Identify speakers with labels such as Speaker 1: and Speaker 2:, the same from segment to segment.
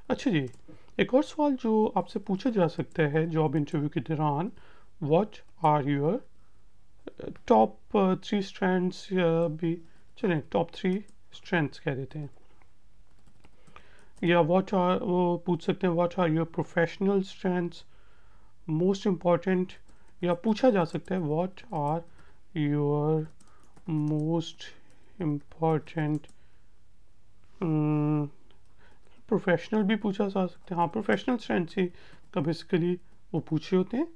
Speaker 1: अच्छा जी, एक और सवाल जो आपसे पूछा जा सकता है जॉब इंटरव्यू के दौरान, what are your top 3 strengths, या भी चलें टॉप 3 स्ट्रेंथ्स कह देते हैं, या व्हाट आर, वो पूछ सकते हैं what are your professional strengths most important, या पूछा जा सकता है what are your most important. Professional भी पूछा जा सकता है, हाँ प्रोफेशनल स्ट्रेंथ ही का बेसिकली वो पूछ रहे होते हैं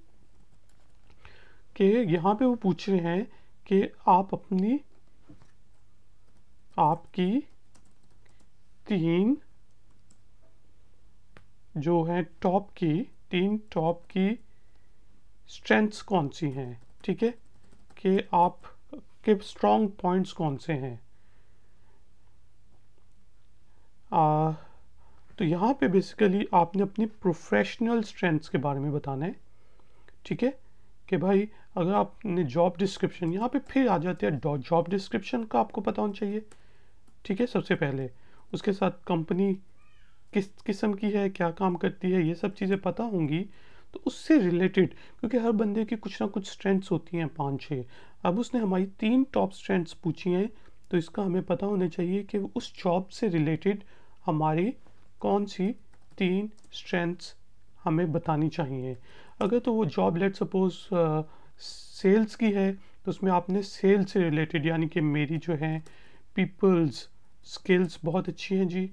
Speaker 1: कि यहाँ पे वो पूछ रहे हैं कि आप अपनी आपकी 3 जो है टॉप की 3 टॉप की स्ट्रेंथ्स कौन सी हैं, ठीक है, कि आप के स्ट्रॉन्ग पॉइंट्स कौन से हैं। तो यहाँ पे बेसिकली आपने अपनी प्रोफेशनल स्ट्रेंथ्स के बारे में बताना है, ठीक है, कि भाई अगर आपने जॉब डिस्क्रिप्शन, यहाँ पे फिर आ जाते हैं जॉब डिस्क्रिप्शन का आपको पता होना चाहिए, ठीक है, सबसे पहले उसके साथ कंपनी किस किस्म की है, क्या काम करती है, ये सब चीज़ें पता होंगी तो उससे रिलेटेड, क्योंकि हर बंदे की कुछ ना कुछ स्ट्रेंथ्स होती हैं 5-6। अब उसने हमारी 3 टॉप स्ट्रेंथ्स पूछी हैं, तो इसका हमें पता होना चाहिए कि उस जॉब से रिलेटेड हमारी कौन सी 3 स्ट्रेंथ्स हमें बतानी चाहिए। अगर तो वो जॉब लेट सपोज सेल्स की है, तो उसमें आपने सेल्स से रिलेटेड, यानी कि मेरी जो है पीपल्स स्किल्स बहुत अच्छी हैं जी,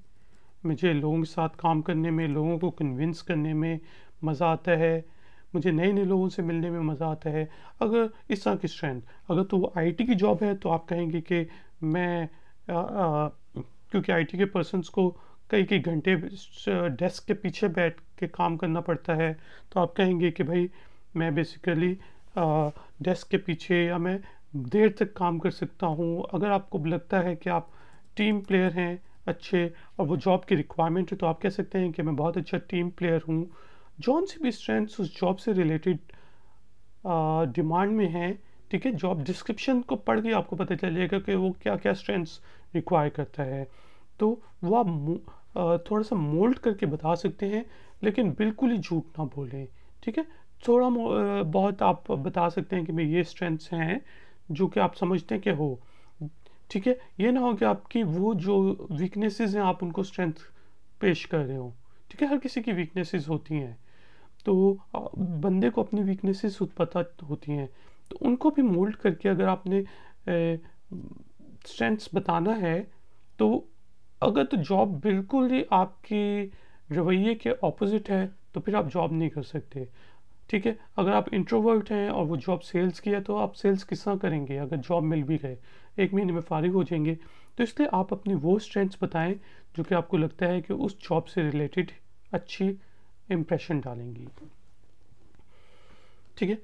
Speaker 1: मुझे लोगों के साथ काम करने में, लोगों को कन्विंस करने में मज़ा आता है, मुझे नए नए लोगों से मिलने में मज़ा आता है। अगर इस तरह की स्ट्रेंथ, अगर तो वो आईटी की जॉब है तो आप कहेंगे कि मैं क्योंकि आईटी के पर्सनस को कई कई घंटे डेस्क के पीछे बैठ के काम करना पड़ता है, तो आप कहेंगे कि भाई मैं बेसिकली डेस्क के पीछे या मैं देर तक काम कर सकता हूँ। अगर आपको लगता है कि आप टीम प्लेयर हैं अच्छे, और वो जॉब की रिक्वायरमेंट है, तो आप कह सकते हैं कि मैं बहुत अच्छा टीम प्लेयर हूँ। जौन सी भी स्ट्रेंथ्स उस जॉब से रिलेटेड डिमांड में है, ठीक है, जॉब डिस्क्रिप्शन को पढ़ के आपको पता चल जाएगा कि वो क्या क्या स्ट्रेंथ्स रिक्वायर करता है, तो वो आप थोड़ा सा मोल्ड करके बता सकते हैं, लेकिन बिल्कुल ही झूठ ना बोलें, ठीक है। थोड़ा बहुत आप बता सकते हैं कि मैं ये स्ट्रेंथ्स हैं जो कि आप समझते हैं कि हो, ठीक है। ये ना हो कि आपकी वो जो वीकनेसेस हैं आप उनको स्ट्रेंथ पेश कर रहे हो, ठीक है, हर किसी की वीकनेसेस होती हैं, तो बंदे को अपनी वीकनेसेस पता होती हैं, तो उनको भी मोल्ड करके अगर आपने स्ट्रेंथ्स बताना है, तो अगर तो जॉब बिल्कुल ही आपकी रवैये के ऑपोजिट है तो फिर आप जॉब नहीं कर सकते, ठीक है। अगर आप इंट्रोवर्ट हैं और वो जॉब सेल्स की है, तो आप सेल्स किस तरह करेंगे अगर जॉब मिल भी गए, 1 महीने में फारिग हो जाएंगे। तो इसलिए आप अपनी वो स्ट्रेंथ्स बताएं जो कि आपको लगता है कि उस जॉब से रिलेटेड अच्छी इम्प्रेशन डालेंगी, ठीक है।